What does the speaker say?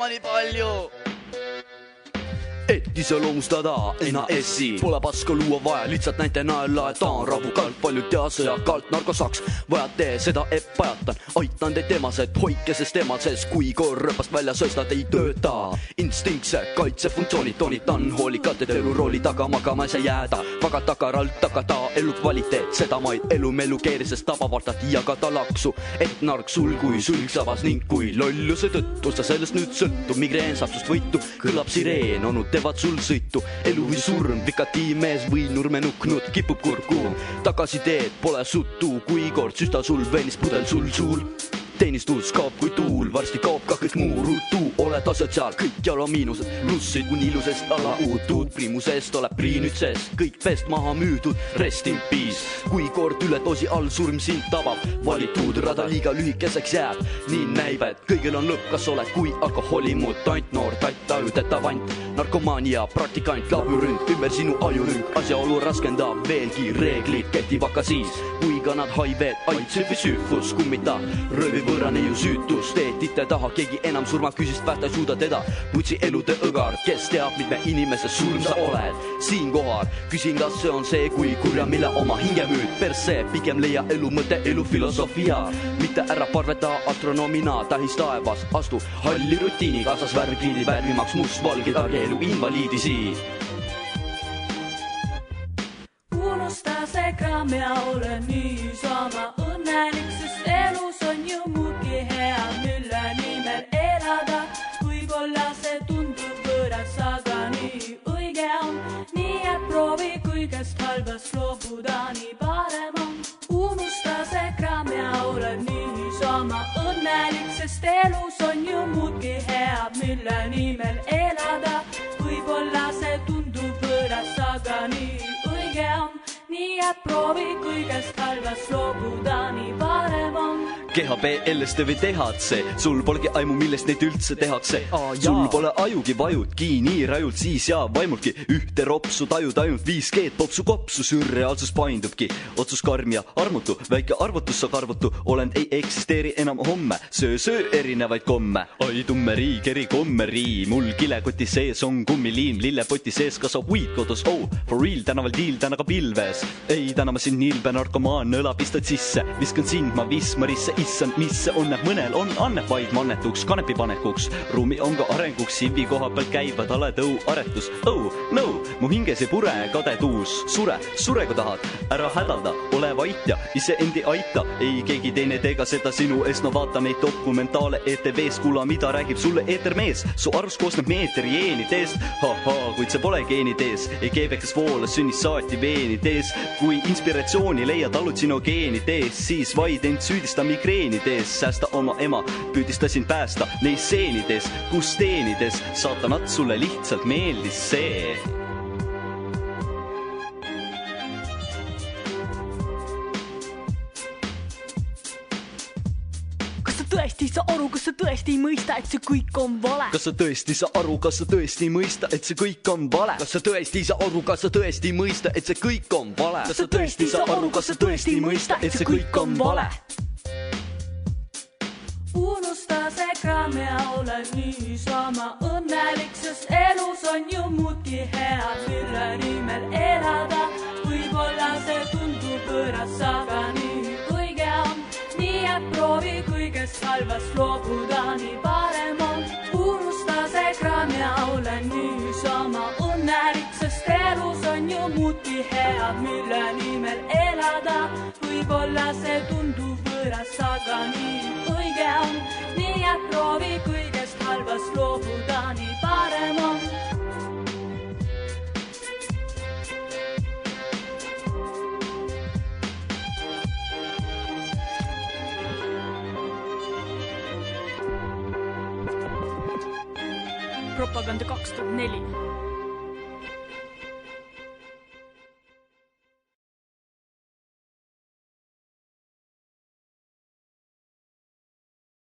nii palju. Et iseloomustada NAS-i pole paska luua vaja, lihtsalt näite naela, et ta on rabukalt paljud ja sõjakalt narkosaks. Vajate seda, et pajatan, aitan teid temased, hoike sest emases, kui korrapast välja sõstad ei tööta. Instinktse kaitsefunktsioonid toonitan hoolikalt, et elu rooli taga magama ei saa jääda. Vaga takaralt tagada elu kvaliteet, seda maid elu melu keerisest tabavartad ja ka talaksu. Et nark sul kui sülg sabas ning kui lolluse tõttu sa sellest nüüd sõltu, migreen saab sust võitu, kõlab sireen, onud teevad sul sõitu, elu või surm, vikati mees või nurme nuknud, kipub kurku. Tagasi teed, pole suttu, kui kord süsta sul veenis pudel sul suul. Teenistus kaob kui tuul, varsti kaob ka kõik muu rutu, oled asotsiaal, kõik jala miinused, plussid kuni ilusest alla uutud, primusest oleb priinütsest, kõik fest maha müüdud, rest in peace. Kui kord üle doosi all surm sind tabab, valitud rada liiga lühikeseks jääb, nii näib, et kõigil on lõpp, kas oled kui alkoholimutant, noor tatt, tajudetav ant, narkomaania, praktikant, labürünt, ümber sinu ajulünk, asjaolu raskendab veelgi, reeglid kehtiv aga siis, kui kannad HIV-d, AIDS või süüfus, kummita, röövi võrrane ju süütus, teetite taha, keegi enam surma küsist päästa ei suuda teda, putsi elude õgar, kes teab, mitme inimese surm sa oled. Siinkohal küsin, kas see on see, kui kurja, mille oma hinge müüd, perse, pigem leia elu mõte, elu filosofia, mitte ära parveta astronoomina, tähis taevas, astu halli rutiini, kaasas värvkliidi, värvimaks mustvalge targe elu invaliidi siin. Unusta see kraam ja ole niisama õnnelik, sest elus on ju muudki hea, mille nimel elada. Võib-olla see tundub võõras, aga nii õige on. Nii et proovi kõigest halvast loobuda, nii parem on. Unusta see kraam ja ole niisama õnnelik, sest elus on ju muudki hea, mille nimel elada. Võib-olla see tundub võõras, aga nii õige on. Nii et proovi kõigest halvast loobuda, nii parem on. GHB, LSD või THC, sul polegi aimu, millest neid üldse tehakse. Sul pole ajugi vajudki, nii rajult siis ja vaimultki. Ühte ropsu tajud ainult 5G, popsu kopsu, sürreaalsus paindubki. Otsus karm ja armutu, väike arvutus sa karvutu, olend ei eksisteeri enam homme. Söö erinevaid komme, ai tummeri, keri kommeri, mul kilekoti sees on kummiliim, lillepoti sees kasvab weed kodus, oh, for real, tänaval diil, tänaga pilves. Ei, täna ma siin nilbe narkomaan, nõla pistad sisse, viskan sind ma vismarisse, issand, mis see on, mõnel on anneb vaid mannetuks, kanepi panekuks, ruumi on ka arenguks, sivi koha peal käivad aletõu aretus, oh, no, mu hinges ei pure kadetuus, sure kui tahad, ära hädalda, ole vait ja ise endi aita, ei keegi teine teega seda sinu eest, no vaata neid dokumentaale ETV-s, kuula, mida räägib sulle eetermees, su arvus koosneb meetri jeenidest, kuid see pole geenides, ei keebekas voolas sünnis saati veenides, kui inspiratsiooni leiad alutsinogeenides, siis vaid end süüdista migreenides, säästa oma ema, püüdistasin päästa neis seenides, kus teenides, saatanat sulle lihtsalt meeldis see. Tõesti sa aru, kas sa tõesti ei mõista, et see kõik on vale? Kas sa tõesti sa aru, kas sa tõesti ei mõista, et see kõik on vale? Kas sa tõesti sa aru, kas sa tõesti ei mõista, et see kõik on vale? Kas sa tõesti sa aru, kas sa tõesti ei mõista, et see kõik on vale? Unusta see kraam ja ole niisama õnnelik, sest elus on ju muudki hea, mille nimel elada. Võib-olla see tundub võõras, aga nii õige on. Nii et proovi kõigest halvast loobuda, nii parem on. Unusta see kraam ja ole niisama õnnelik, sest elus on ju muudki hea, mille nimel elada. Võib-olla see tundub võõras, aga nii õige on. Nii et proovi kõigest halvast loobuda, nii parem on. Propaganda 2004.